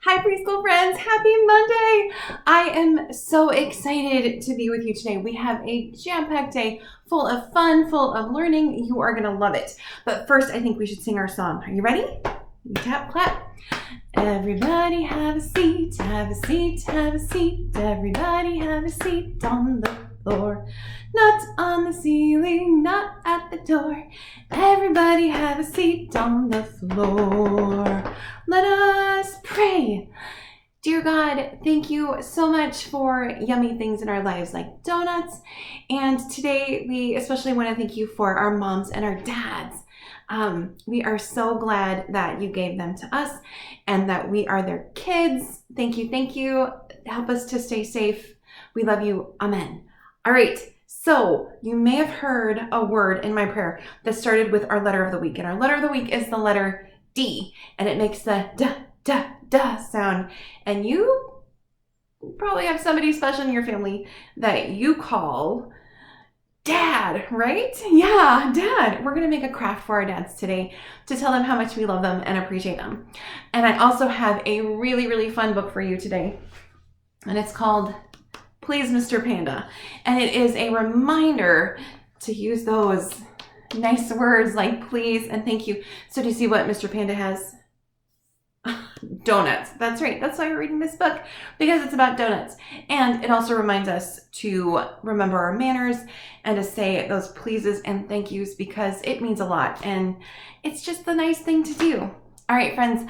Hi preschool friends, happy Monday! I am so excited to be with you today. We have a jam-packed day full of fun, full of learning. You are gonna love it. But first, I think we should sing our song. Are you ready? Tap, clap. Everybody have a seat, have a seat, have a seat. Everybody have a seat on the floor. Not on the ceiling, not at the door. Everybody have a seat on the floor. Let us pray. Dear God, thank you so much for yummy things in our lives like donuts. And today we especially want to thank you for our moms and our dads. We are so glad that you gave them to us and that we are their kids. Thank you, thank you. Help us to stay safe. We love you. Amen. All right. So you may have heard a word in my prayer that started with our letter of the week. And our letter of the week is the letter D, and it makes the da sound. And you probably have somebody special in your family that you call Dad, right? Yeah, Dad. We're going to make a craft for our dads today to tell them how much we love them and appreciate them. And I also have a really, really fun book for you today. And it's called Please, Mr. Panda. And it is a reminder to use those nice words like please and thank you. So do you see what Mr. Panda has? Donuts. That's right. That's why we're reading this book, because it's about donuts. And it also reminds us to remember our manners and to say those pleases and thank yous because it means a lot. And it's just the nice thing to do. All right, friends,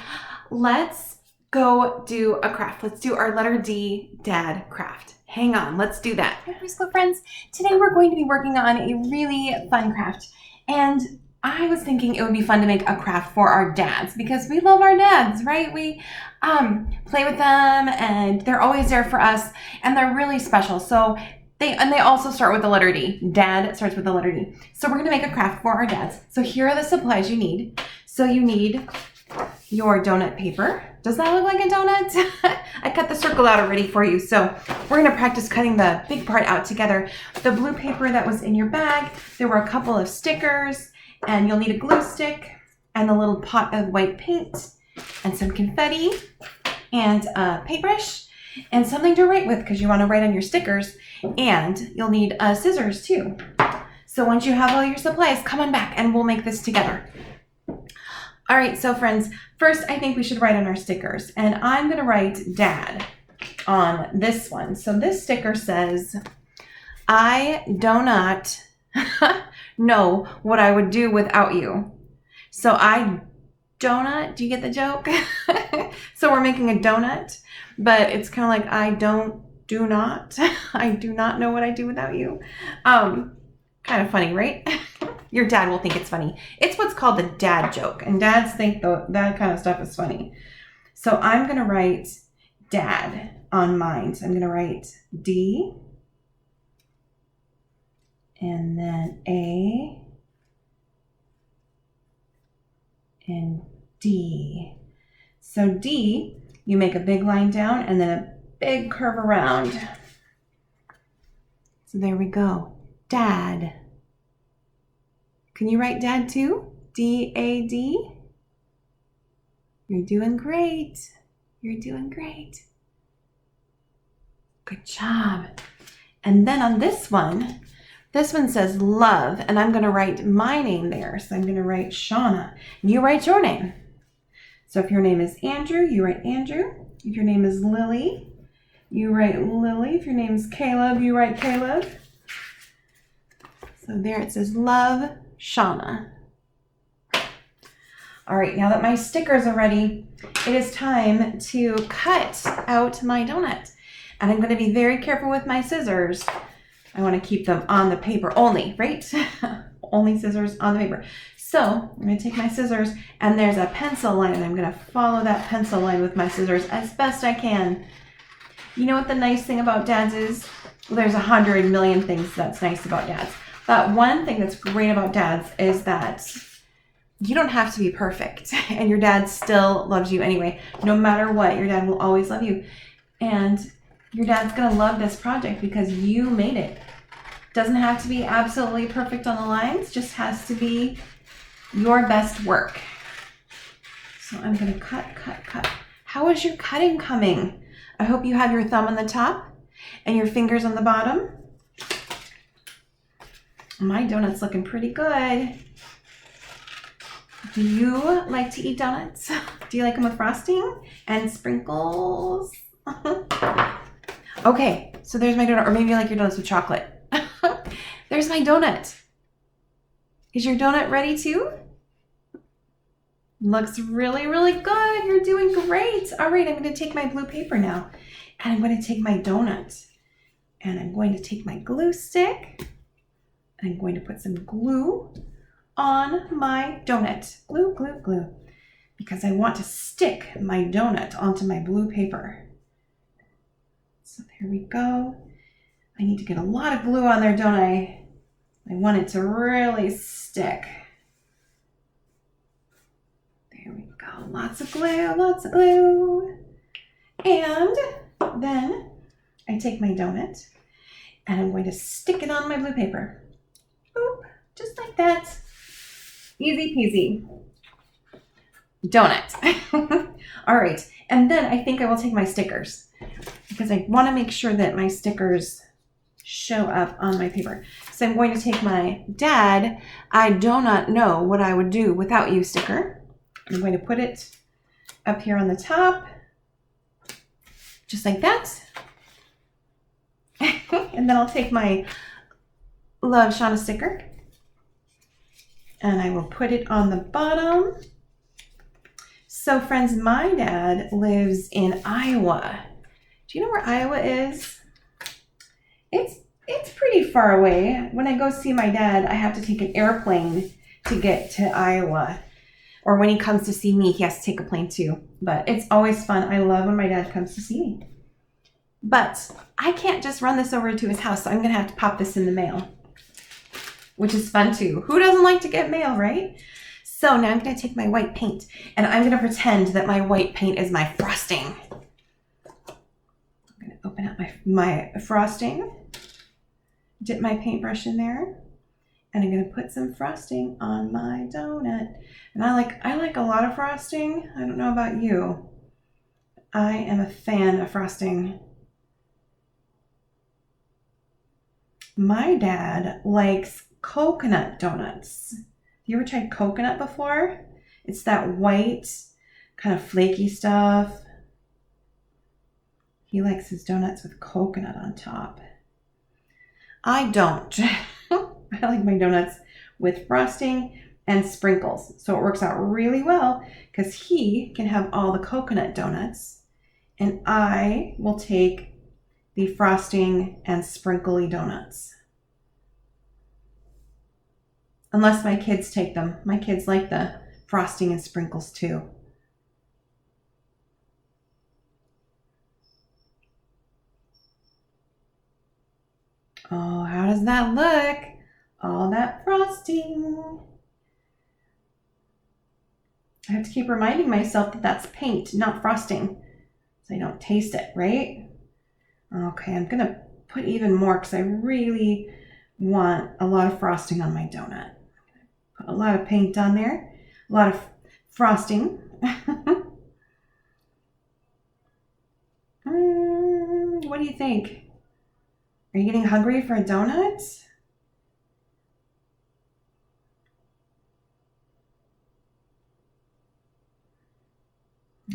let's go do a craft. Let's do our letter D dad craft. Hang on. Let's do that. Hi, preschool friends. Today we're going to be working on a really fun craft. And I was thinking it would be fun to make a craft for our dads because we love our dads, right? We play with them and they're always there for us and they're really special. So they also start with the letter D. Dad starts with the letter D. So we're going to make a craft for our dads. So here are the supplies you need. So you need your donut paper. Does that look like a donut? I cut the circle out already for you. So we're going to practice cutting the big part out together. The blue paper that was in your bag, there were a couple of stickers, and you'll need a glue stick and a little pot of white paint and some confetti and a paintbrush and something to write with because you want to write on your stickers, and you'll need scissors too. So once you have all your supplies, come on back and we'll make this together. All right, so friends, first I think we should write on our stickers, and I'm going to write Dad on this one. So this sticker says, I do not know what I would do without you. So I donut, do you get the joke? So we're making a donut, but it's kind of like I do not know what I'd do without you. Kind of funny, right? Your dad will think it's funny. It's what's called the dad joke, and dads think that kind of stuff is funny. So I'm going to write Dad on mine. So I'm going to write D, and then A, and D. So D, you make a big line down and then a big curve around. So there we go. Dad. Can you write Dad too? D-A-D? You're doing great. You're doing great. Good job. And then on this one says love, and I'm going to write my name there. So I'm going to write Shauna. You write your name. So if your name is Andrew, you write Andrew. If your name is Lily, you write Lily. If your name is Caleb, you write Caleb. So there it says love, Shauna. All right, now that my stickers are ready, it is time to cut out my donut. And I'm going to be very careful with my scissors. I want to keep them on the paper only, right? Only scissors on the paper. So I'm going to take my scissors, and there's a pencil line, and I'm going to follow that pencil line with my scissors as best I can. You know what the nice thing about dads is? Well, there's 100 million things that's nice about dads. But one thing that's great about dads is that you don't have to be perfect, and your dad still loves you anyway. No matter what, your dad will always love you. And your dad's going to love this project because you made it. Doesn't have to be absolutely perfect on the lines, just has to be your best work. So I'm going to cut How is your cutting coming? I hope you have your thumb on the top and your fingers on the bottom. My donut's looking pretty good. Do you like to eat donuts? Do you like them with frosting and sprinkles? Okay, so there's my donut, or maybe you like your donuts with chocolate. There's my donut. Is your donut ready too? Looks really, really good. You're doing great. All right, I'm going to take my blue paper now, and I'm going to take my donut, and I'm going to take my glue stick, and I'm going to put some glue on my donut. Glue, glue, glue. Because I want to stick my donut onto my blue paper. So there we go. I need to get a lot of glue on there, don't I? I want it to really stick. There we go. Lots of glue, lots of glue. And then I take my donut and I'm going to stick it on my blue paper. Boop, just like that. Easy peasy. Donut. All right, and then I think I will take my stickers because I want to make sure that my stickers show up on my paper. So I'm going to take my Dad, I do not know what I would do without you sticker. I'm going to put it up here on the top, just like that. And then I'll take my Love Shauna sticker and I will put it on the bottom. So friends, my dad lives in Iowa. Do you know where Iowa is? It's pretty far away. When I go see my dad, I have to take an airplane to get to Iowa. Or when he comes to see me, he has to take a plane too. But it's always fun. I love when my dad comes to see me. But I can't just run this over to his house, so I'm going to have to pop this in the mail, which is fun too. Who doesn't like to get mail, right? So now I'm going to take my white paint and I'm going to pretend that my white paint is my frosting. I'm going to open up my frosting, dip my paintbrush in there, and I'm going to put some frosting on my donut. And I like a lot of frosting. I don't know about you. I am a fan of frosting. My dad likes coconut donuts. You ever tried coconut before? It's that white, kind of flaky stuff. He likes his donuts with coconut on top. I don't. I like my donuts with frosting and sprinkles. So it works out really well because he can have all the coconut donuts and I will take the frosting and sprinkly donuts. Unless my kids take them. My kids like the frosting and sprinkles too. Oh, how does that look? All that frosting. I have to keep reminding myself that that's paint, not frosting, so I don't taste it, right? Okay, I'm gonna put even more because I really want a lot of frosting on my donut. Put a lot of paint on there, a lot of frosting. What do you think? Are you getting hungry for a donut?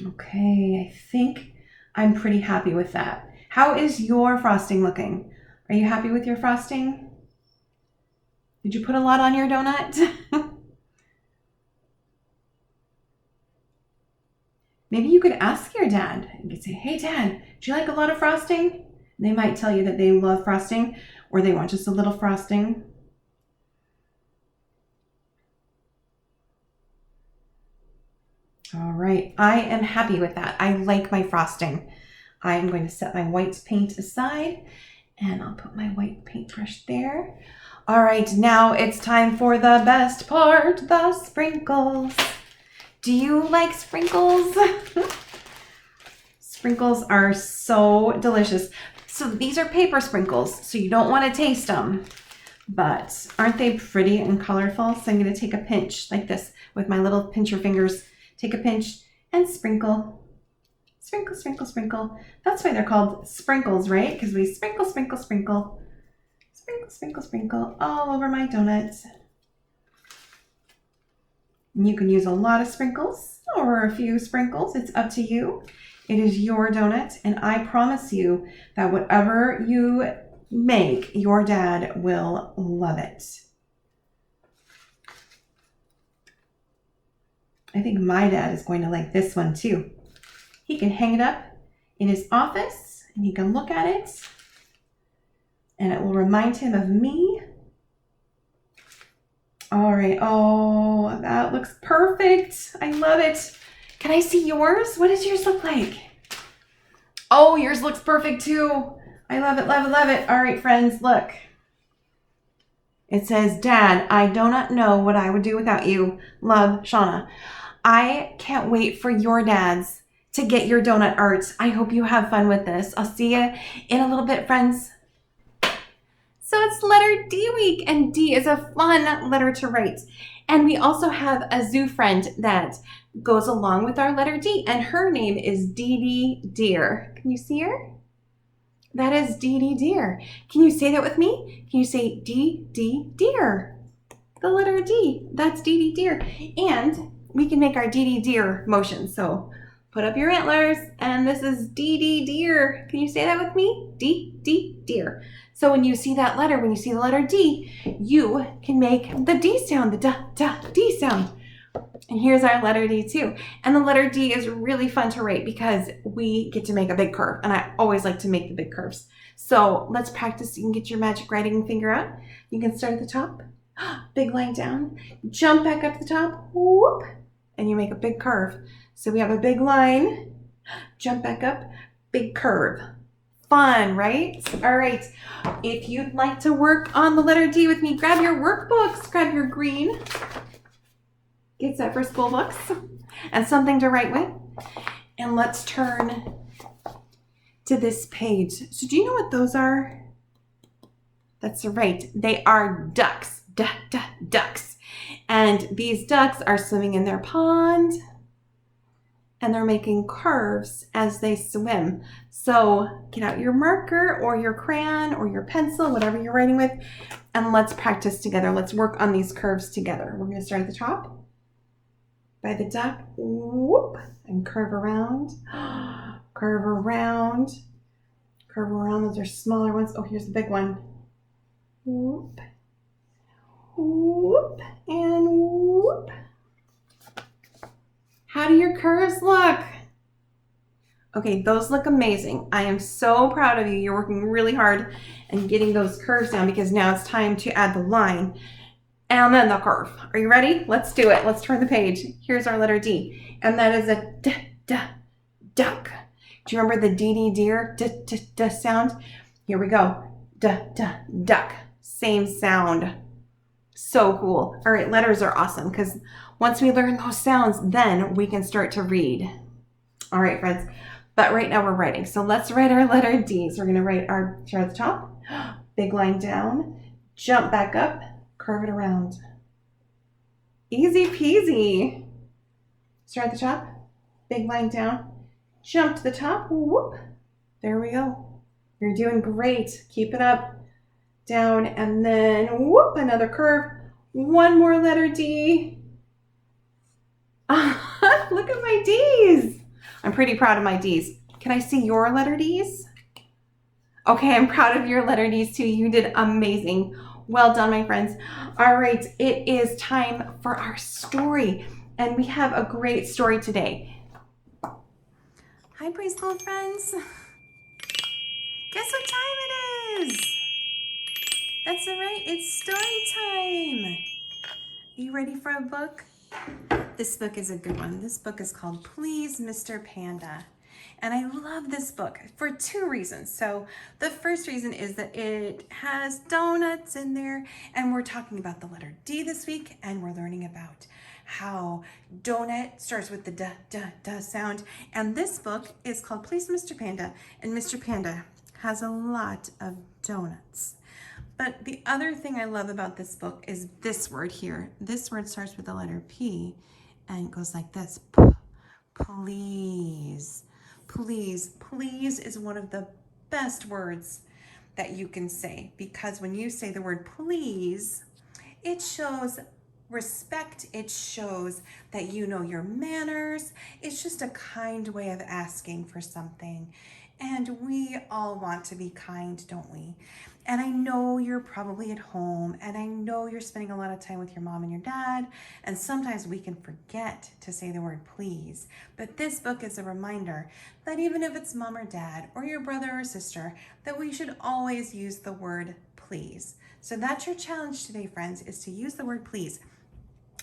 Okay, I think I'm pretty happy with that. How is your frosting looking? Are you happy with your frosting? Did you put a lot on your donut? Maybe you could ask your dad. You could say, hey Dad, do you like a lot of frosting? And they might tell you that they love frosting or they want just a little frosting. All right, I am happy with that. I like my frosting. I am going to set my white paint aside and I'll put my white paintbrush there. All right, now it's time for the best part, the sprinkles. Do you like sprinkles? Sprinkles are so delicious. So these are paper sprinkles, so you don't want to taste them. But aren't they pretty and colorful? So I'm going to take a pinch like this with my little pincher fingers. Take a pinch and sprinkle. Sprinkle, sprinkle, sprinkle. That's why they're called sprinkles, right? Because we sprinkle, sprinkle, sprinkle. Sprinkle, sprinkle, sprinkle all over my donuts. And you can use a lot of sprinkles or a few sprinkles. It's up to you. It is your donut, and I promise you that whatever you make, your dad will love it. I think my dad is going to like this one too. He can hang it up in his office and he can look at it and it will remind him of me. All right. Oh, that looks perfect. I love it. Can I see yours? What does yours look like? Oh, yours looks perfect too. I love it, love it, love it. All right, friends, look. It says, Dad, I do not know what I would do without you. Love, Shauna. I can't wait for your dads to get your donut art. I hope you have fun with this. I'll see you in a little bit, friends. So it's letter D week, and D is a fun letter to write. And we also have a zoo friend that goes along with our letter D, and her name is Dee Dee Deer. Can you see her? That is Dee Dee Deer. Can you say that with me? Can you say Dee Dee Deer? The letter D. That's Dee Dee Deer. And we can make our Dee Dee Deer motion. So put up your antlers, and this is Dee Dee Deer. Can you say that with me? Dee Dee Deer. So when you see that letter, when you see the letter D, you can make the D sound, the D sound. And here's our letter D too. And the letter D is really fun to write because we get to make a big curve. And I always like to make the big curves. So let's practice. You can get your magic writing finger out. You can start at the top, big line down, jump back up to the top, whoop, and you make a big curve. So we have a big line, jump back up, big curve. Fun, right? All right. If you'd like to work on the letter D with me, grab your workbooks, grab your green. Get set for school books and something to write with. And let's turn to this page. So do you know what those are? That's right. They are ducks. Ducks. And these ducks are swimming in their pond. And they're making curves as they swim. So get out your marker or your crayon or your pencil, whatever you're writing with, and let's practice together. Let's work on these curves together. We're going to start at the top by the duck, whoop, and curve around, curve around, curve around. Those are smaller ones. Oh, here's the big one. Whoop, whoop, and whoop. How do your curves look? Okay, those look amazing. I am so proud of you. You're working really hard and getting those curves down because now it's time to add the line and then the curve. Are you ready? Let's do it. Let's turn the page. Here's our letter D, and that is a duck. Do you remember the D deer sound? Here we go. Duck. Same sound. So cool. All right, letters are awesome because once we learn those sounds, then we can start to read. All right, friends. But right now we're writing. So let's write our letter D. So we're going to write our, start at the top, big line down, jump back up, curve it around. Easy peasy. Start at the top, big line down, jump to the top, whoop. There we go. You're doing great. Keep it up, down, and then whoop, another curve. One more letter D. Look at my D's. I'm pretty proud of my D's. Can I see your letter D's? Okay, I'm proud of your letter D's too. You did amazing. Well done, my friends. All right, it is time for our story. And we have a great story today. Hi, preschool friends. Guess what time it is? That's right, it's story time. Are you ready for a book? This book is a good one. This book is called Please, Mr. Panda. And I love this book for two reasons. So the first reason is that it has donuts in there, and we're talking about the letter D this week, and we're learning about how donut starts with the da sound. And this book is called Please, Mr. Panda, and Mr. Panda has a lot of donuts. But the other thing I love about this book is this word here. This word starts with the letter P and it goes like this. Please. Please, please is one of the best words that you can say, because when you say the word please, it shows respect. It shows that you know your manners. It's just a kind way of asking for something. And we all want to be kind, don't we? And I know you're probably at home, and I know you're spending a lot of time with your mom and your dad, and sometimes we can forget to say the word please. But this book is a reminder that even if it's mom or dad or your brother or sister, that we should always use the word please. So that's your challenge today, friends, is to use the word please.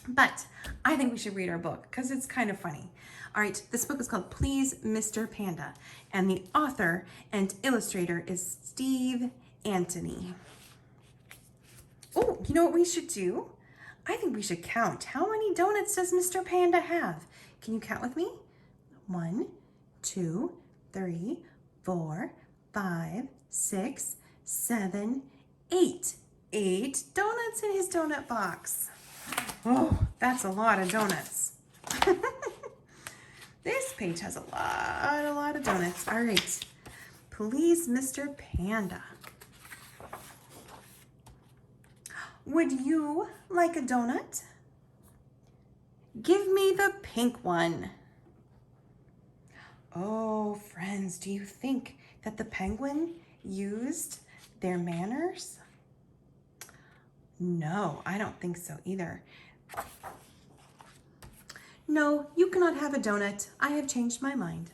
But I think we should read our book because it's kind of funny. All right, this book is called Please, Mr. Panda, and the author and illustrator is Steve Antony. Oh, you know what we should do? I think we should count. How many donuts does Mr. Panda have? Can you count with me? 1, 2, 3, 4, 5, 6, 7, 8. 8 donuts in his donut box. Oh, that's a lot of donuts. This page has a lot of donuts. All right. Please, Mr. Panda. Would you like a donut? Give me the pink one. Oh, friends, do you think that the penguin used their manners? No, I don't think so either. No, you cannot have a donut. I have changed my mind.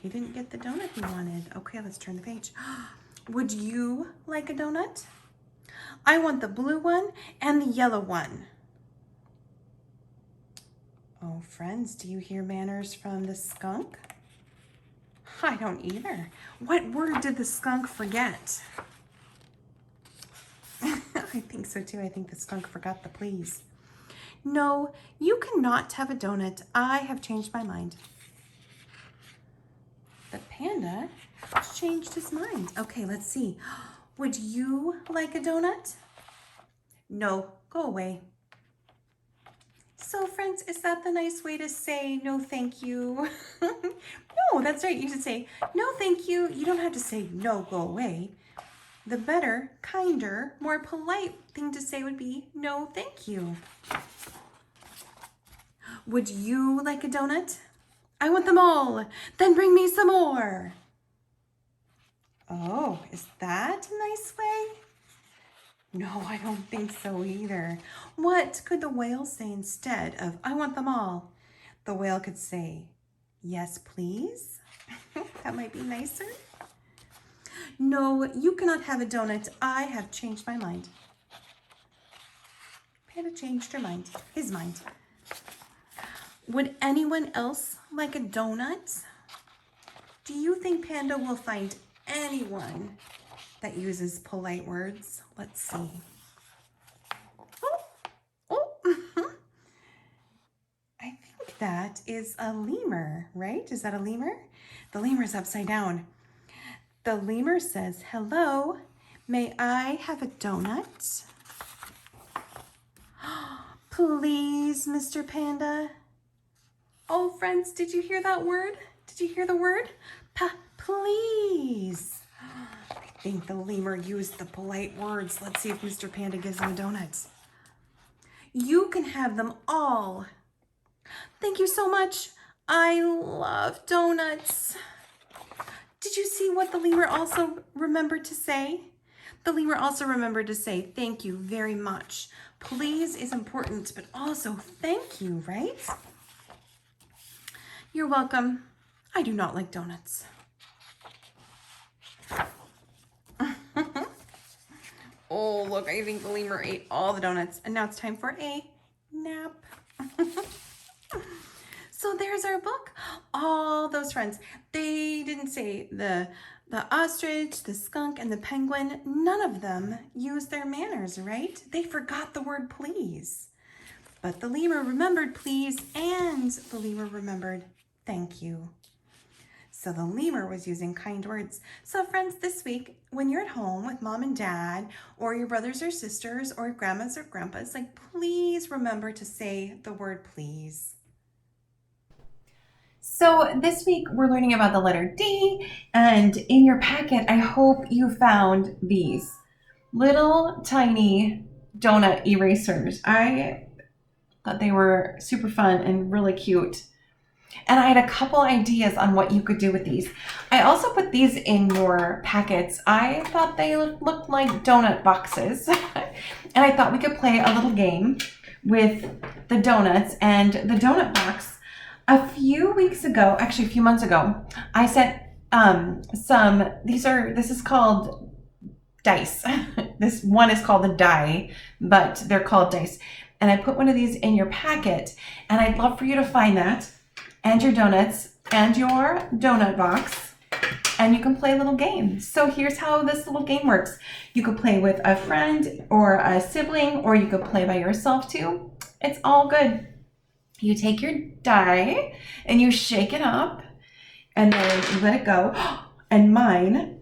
He didn't get the donut he wanted. Okay, let's turn the page. Would you like a donut? I want the blue one and the yellow one. Oh, friends, do you hear manners from the skunk? I don't either. What word did the skunk forget? I think so too. I think the skunk forgot the please. No, you cannot have a donut. I have changed my mind. The panda changed his mind. Okay, let's see. Would you like a donut? No, go away. So friends, is that the nice way to say no thank you? No, that's right. You should say no thank you. You don't have to say no, go away. The better, kinder, more polite thing to say would be no thank you. Would you like a donut? I want them all. Then bring me some more. Oh, is that a nice way? No, I don't think so either. What could the whale say instead of I want them all? The whale could say, yes, please. That might be nicer. No, you cannot have a donut. I have changed my mind. Panda changed her mind, his mind. Would anyone else like a donut? Do you think Panda will find anyone that uses polite words? Let's see. Oh. I think that is a lemur, right? Is that a lemur? The lemur's upside down. The lemur says, hello, may I have a donut? Please, Mr. Panda. Oh, friends, did you hear that word? Did you hear the word? Please. I think the lemur used the polite words. Let's see if Mr. Panda gives him a donut. You can have them all. Thank you so much. I love donuts. Did you see what the lemur also remembered to say? The lemur also remembered to say, thank you very much. Please is important, but also thank you, right? You're welcome. I do not like donuts. Oh, look, I think the lemur ate all the donuts, and now it's time for a nap. So there's our book. All those friends, they didn't say the ostrich, the skunk, and the penguin. None of them used their manners, right? They forgot the word please. But the lemur remembered please, and the lemur remembered thank you. So the lemur was using kind words. So friends, this week, when you're at home with mom and dad, or your brothers or sisters, or grandmas or grandpas, like, please remember to say the word please. So this week we're learning about the letter D, and in your packet, I hope you found these little tiny donut erasers. I thought they were super fun and really cute. And I had a couple ideas on what you could do with these. I also put these in your packets. I thought they looked like donut boxes. And I thought we could play a little game with the donuts and the donut box. A few weeks ago, actually a few months ago, I sent this is called dice. This one is called a die, but they're called dice. And I put one of these in your packet, and I'd love for you to find that and your donuts and your donut box, and you can play a little game. So here's how this little game works. You could play with a friend or a sibling, or you could play by yourself too. It's all good. You take your die and you shake it up and then you let it go. And mine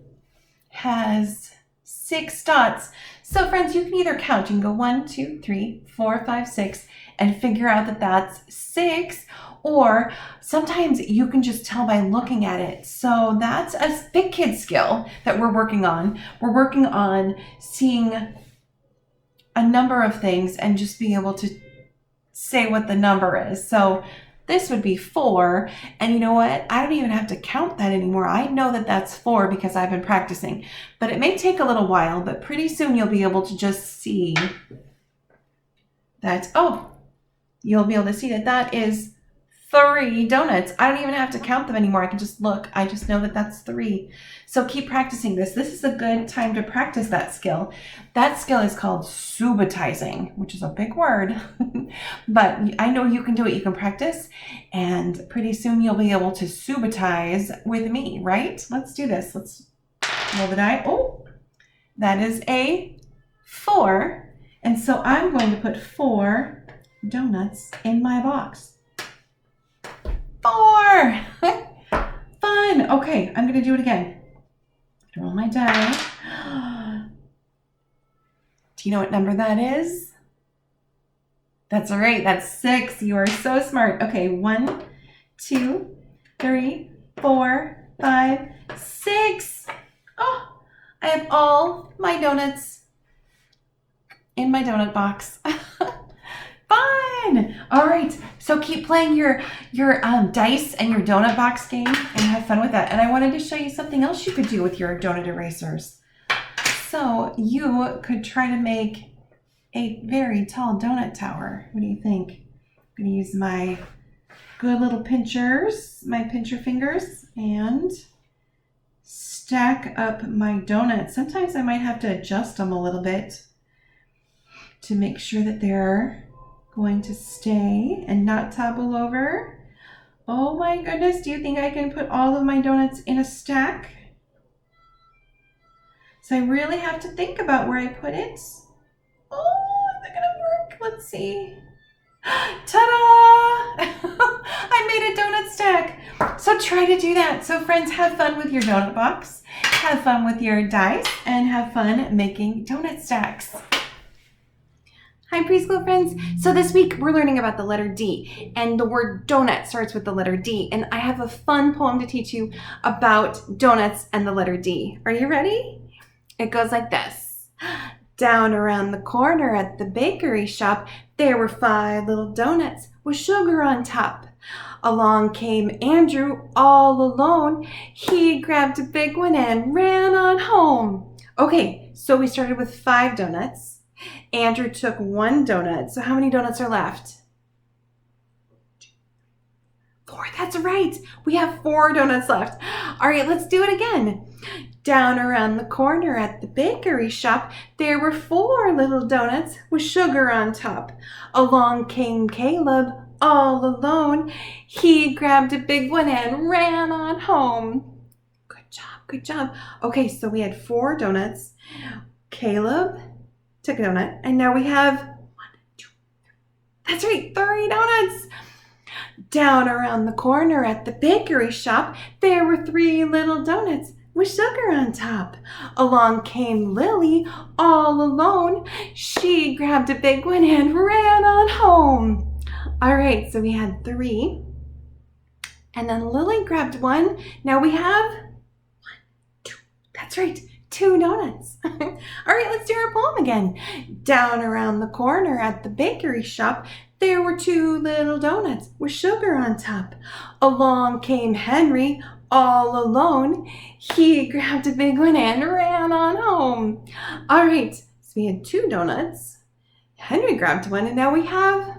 has 6 dots. So friends, you can either count. You can go 1, 2, 3, 4, 5, 6 and figure out that that's 6. Or sometimes you can just tell by looking at it. So that's a big kid skill that we're working on. We're working on seeing a number of things and just being able to say what the number is. So this would be 4. And you know what? I don't even have to count that anymore. I know that that's 4 because I've been practicing. But it may take a little while, but pretty soon you'll be able to just see that, you'll be able to see that that is 3 donuts. I don't even have to count them anymore. I can just look. I just know that that's 3. So keep practicing this. This is a good time to practice that skill. That skill is called subitizing, which is a big word. But I know you can do it. You can practice. And pretty soon you'll be able to subitize with me, right? Let's do this. Let's roll the die. Oh, that is a 4. And so I'm going to put 4 donuts in my box. 4! Fun! Okay, I'm going to do it again. Roll my die. Do you know what number that is? That's right, that's 6. You are so smart. Okay, 1, 2, 3, 4, 5, 6. Oh, I have all my donuts in my donut box. Fun! All right, so keep playing your dice and your donut box game and have fun with that. And I wanted to show you something else you could do with your donut erasers. So you could try to make a very tall donut tower. What do you think? I'm gonna use my good little pinchers, my pincher fingers, and stack up my donuts. Sometimes I might have to adjust them a little bit to make sure that they're going to stay and not topple over. Oh my goodness, do you think I can put all of my donuts in a stack? So I really have to think about where I put it. Oh, is it gonna work? Let's see. Ta-da! I made a donut stack. So try to do that. So friends, have fun with your donut box, have fun with your dice, and have fun making donut stacks. Hi preschool friends. So this week we're learning about the letter D, and the word donut starts with the letter D, and I have a fun poem to teach you about donuts and the letter D. Are you ready? It goes like this. Down around the corner at the bakery shop, there were 5 little donuts with sugar on top. Along came Andrew all alone. He grabbed a big one and ran on home. Okay, so we started with 5 donuts. Andrew took 1 donut. So how many donuts are left? 4. That's right. We have 4 donuts left. All right, let's do it again. Down around the corner at the bakery shop, there were 4 little donuts with sugar on top. Along came Caleb all alone. He grabbed a big one and ran on home. Good job, good job. Okay, so we had 4 donuts. Caleb took a donut, and now we have 1, 2, 3. That's right, 3 donuts. Down around the corner at the bakery shop, there were 3 little donuts with sugar on top. Along came Lily all alone. She grabbed a big one and ran on home. All right, so we had 3 And then Lily grabbed one. Now we have two. That's right, 2 donuts. All right, let's do our poem again. Down around the corner at the bakery shop, there were 2 little donuts with sugar on top. Along came Henry, all alone. He grabbed a big one and ran on home. All right, so we had 2 donuts. Henry grabbed one, and now we have,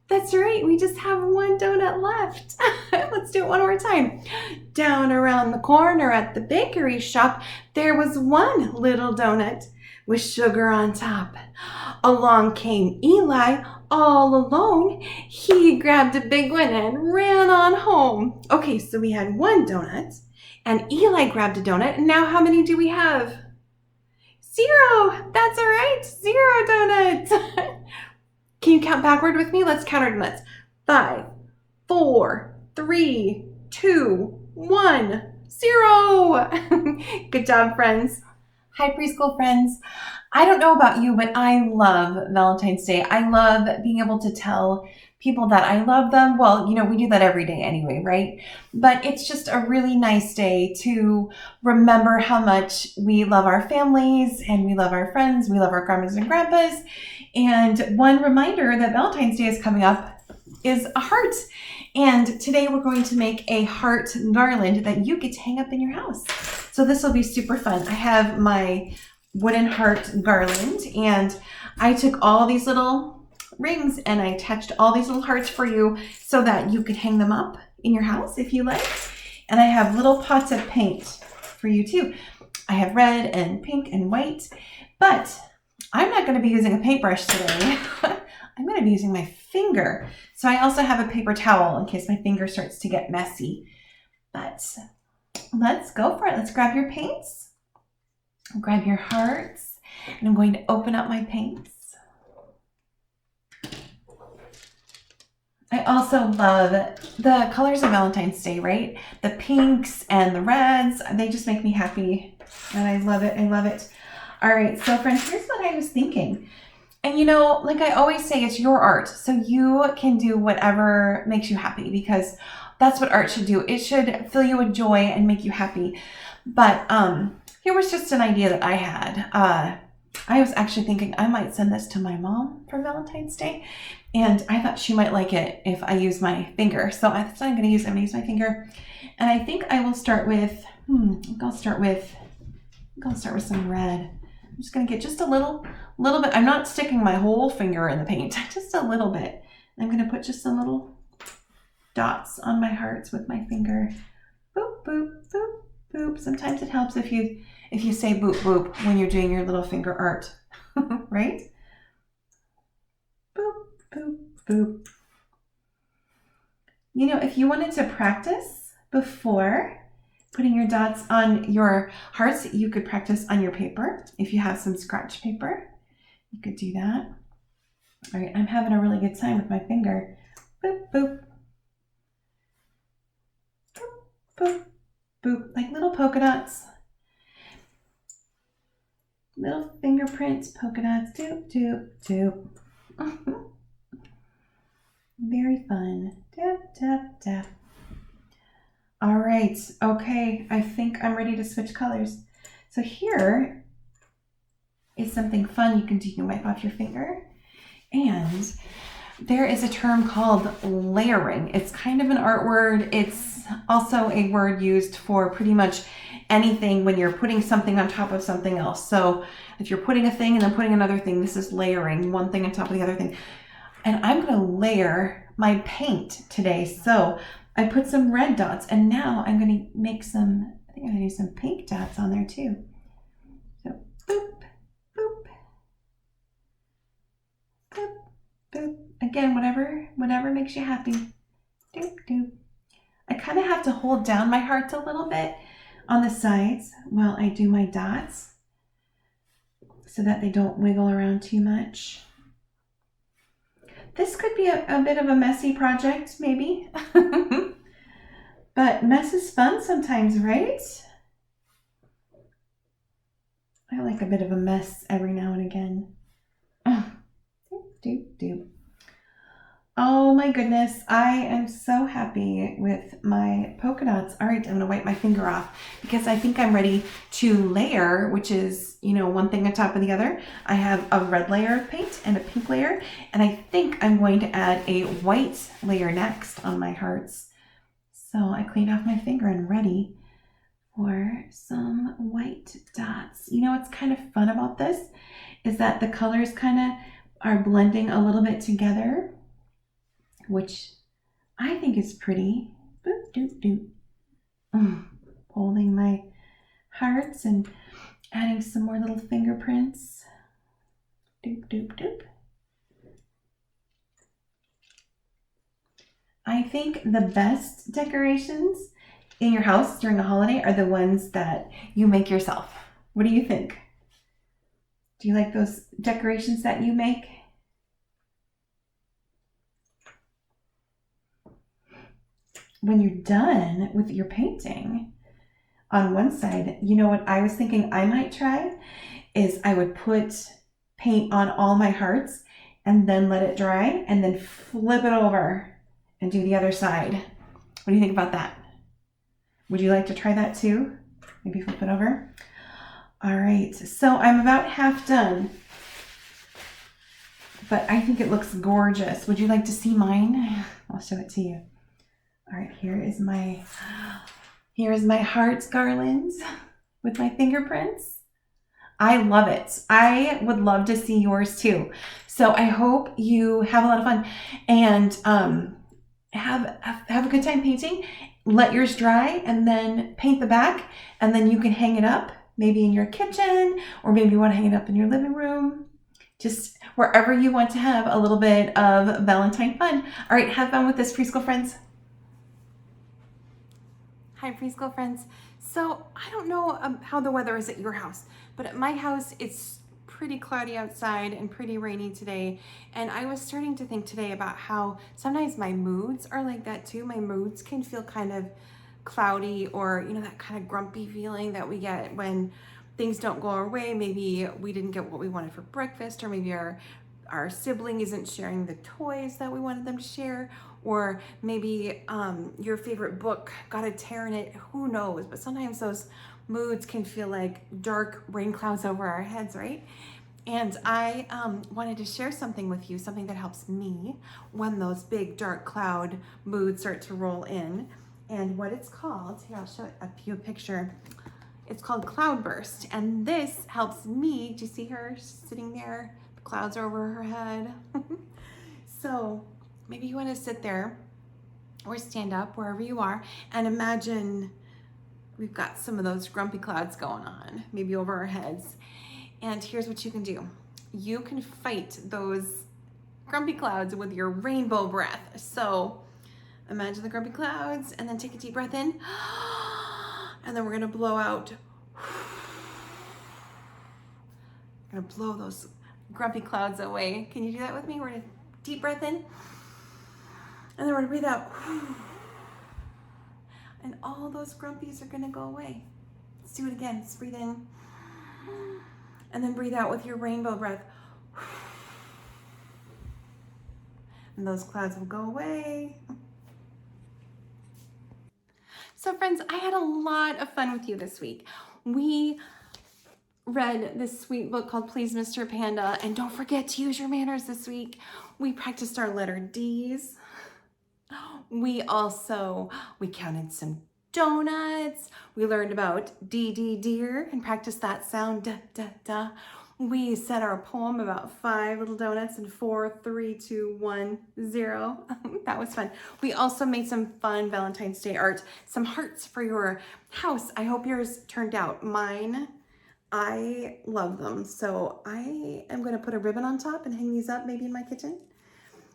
that's right, we just have 1 donut left. Let's do it one more time. Down around the corner at the bakery shop, there was 1 little donut with sugar on top. Along came Eli, all alone. He grabbed a big one and ran on home. Okay, so we had 1 donut, and Eli grabbed a donut, and now how many do we have? 0. That's all right, 0 donuts. Can you count backward with me? Let's count our donuts. 5, 4, 3, 2, 1, 0. Good job, friends. Hi, preschool friends. I don't know about you, but I love Valentine's Day. I love being able to tell people that I love them. Well, we do that every day anyway, right? But it's just a really nice day to remember how much we love our families and we love our friends, we love our grandmas and grandpas. And one reminder that Valentine's Day is coming up is a heart. And today we're going to make a heart garland that you get to hang up in your house. So this will be super fun. I have my wooden heart garland, and I took all these little rings and I attached all these little hearts for you so that you could hang them up in your house if you like. And I have little pots of paint for you too. I have red and pink and white, but I'm not going to be using a paintbrush today. I'm going to be using my finger. So I also have a paper towel in case my finger starts to get messy. But let's go for it. Let's grab your paints. Grab your hearts. And I'm going to open up my paints. I also love the colors of Valentine's Day, right? The pinks and the reds. They just make me happy. And I love it. I love it. All right, so friends, here's what I was thinking. And like I always say, it's your art. So you can do whatever makes you happy, because that's what art should do. It should fill you with joy and make you happy. But here was just an idea that I had. I was actually thinking I might send this to my mom for Valentine's Day. And I thought she might like it if I use my finger. So I'm going to use my finger. And I think I will start with, I'll start with some red. I'm just going to get just a little bit. I'm not sticking my whole finger in the paint, just a little bit. I'm going to put just some little dots on my hearts with my finger. Boop, boop, boop, boop. Sometimes it helps if you say boop, boop when you're doing your little finger art, right? Boop, boop, boop. If you wanted to practice before putting your dots on your hearts, you could practice on your paper. If you have some scratch paper, you could do that. All right, I'm having a really good time with my finger. Boop, boop. Boop, boop, boop. Like little polka dots. Little fingerprints, polka dots. Doop, doop, doop. Very fun. Tap, tap, tap. All right, okay, I think I'm ready to switch colors. So here is something fun you can do. You can wipe off your finger. And there is a term called layering. It's kind of an art word. It's also a word used for pretty much anything when you're putting something on top of something else. So if you're putting a thing and then putting another thing, this is layering, one thing on top of the other thing. And I'm going to layer my paint today. So I put some red dots, and now I'm going to make some, I think I'm going to do some pink dots on there too. So boop, boop, boop, boop. Again, whatever makes you happy. Doop, doop. I kind of have to hold down my hearts a little bit on the sides while I do my dots so that they don't wiggle around too much. This could be a bit of a messy project, maybe. But mess is fun sometimes, right? I like a bit of a mess every now and again. Doop, doop, doop. Oh my goodness, I am so happy with my polka dots. All right, I'm gonna wipe my finger off because I think I'm ready to layer, which is, one thing on top of the other. I have a red layer of paint and a pink layer, and I think I'm going to add a white layer next on my hearts. So I cleaned off my finger and ready for some white dots. What's kind of fun about this is that the colors kind of are blending a little bit together, which I think is pretty. Boop, doop, doop. Holding my hearts and adding some more little fingerprints. Doop, doop, doop. I think the best decorations in your house during a holiday are the ones that you make yourself. What do you think? Do you like those decorations that you make? When you're done with your painting on one side, what I was thinking I might try is I would put paint on all my hearts and then let it dry and then flip it over and do the other side. What do you think about that? Would you like to try that too? Maybe flip it over. All right, so I'm about half done, but I think it looks gorgeous. Would you like to see mine? I'll show it to you. All right, here is my hearts garland with my fingerprints. I love it. I would love to see yours too. So I hope you have a lot of fun and have a good time painting. Let yours dry and then paint the back, and then you can hang it up maybe in your kitchen, or maybe you want to hang it up in your living room. Just wherever you want to have a little bit of Valentine fun. All right, have fun with this, preschool friends. Hi, preschool friends. So I don't know how the weather is at your house, but at my house, it's pretty cloudy outside and pretty rainy today. And I was starting to think today about how sometimes my moods are like that too. My moods can feel kind of cloudy, or, that kind of grumpy feeling that we get when things don't go our way. Maybe we didn't get what we wanted for breakfast, or maybe our sibling isn't sharing the toys that we wanted them to share, or maybe your favorite book got a tear in it. Who knows? But sometimes those moods can feel like dark rain clouds over our heads, right? And I wanted to share something with you, something that helps me when those big dark cloud moods start to roll in. And what it's called, here, I'll show you a picture. It's called Cloudburst, and this helps me. Do you see her sitting there? The clouds are over her head. So maybe you want to sit there or stand up wherever you are and imagine we've got some of those grumpy clouds going on, maybe over our heads. And here's what you can do. You can fight those grumpy clouds with your rainbow breath. So imagine the grumpy clouds, and then take a deep breath in. And then we're gonna blow out. We're gonna blow those grumpy clouds away. Can you do that with me? We're gonna deep breath in. And then we're gonna breathe out. And all those grumpies are gonna go away. Let's do it again. Let's breathe in. And then breathe out with your rainbow breath. And those clouds will go away. So friends, I had a lot of fun with you this week. We read this sweet book called Please Mr. Panda, and don't forget to use your manners this week. We practiced our letter D's. We counted some donuts. We learned about deer and practiced that sound, da, da, da. We said our poem about 5 little donuts in 4, 3, 2, 1, 0. That was fun. We also made some fun Valentine's Day art, some hearts for your house. I hope yours turned out. Mine, I love them. So I am going to put a ribbon on top and hang these up maybe in my kitchen.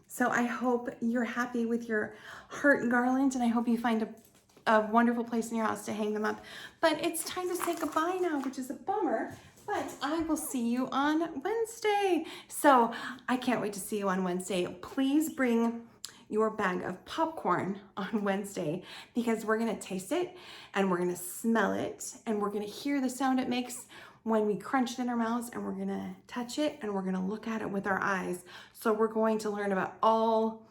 So I hope you're happy with your heart garland, and I hope you find a wonderful place in your house to hang them up. But it's time to say goodbye now, which is a bummer. But I will see you on Wednesday. So I can't wait to see you on Wednesday. Please bring your bag of popcorn on Wednesday, because we're gonna taste it and we're gonna smell it and we're gonna hear the sound it makes when we crunch it in our mouths, and we're gonna touch it and we're gonna look at it with our eyes. So we're going to learn about all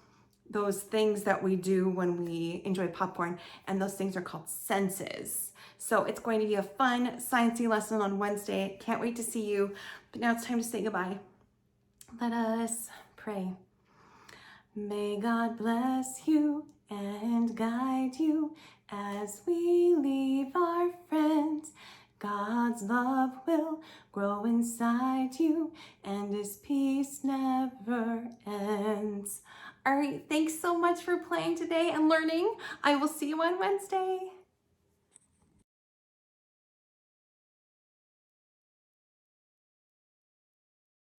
those things that we do when we enjoy popcorn, and those things are called senses. So it's going to be a fun, sciencey lesson on Wednesday. Can't wait to see you. But now it's time to say goodbye. Let us pray. May God bless you and guide you as we leave our friends. God's love will grow inside you, and His peace never ends. All right, thanks so much for playing today and learning. I will see you on Wednesday.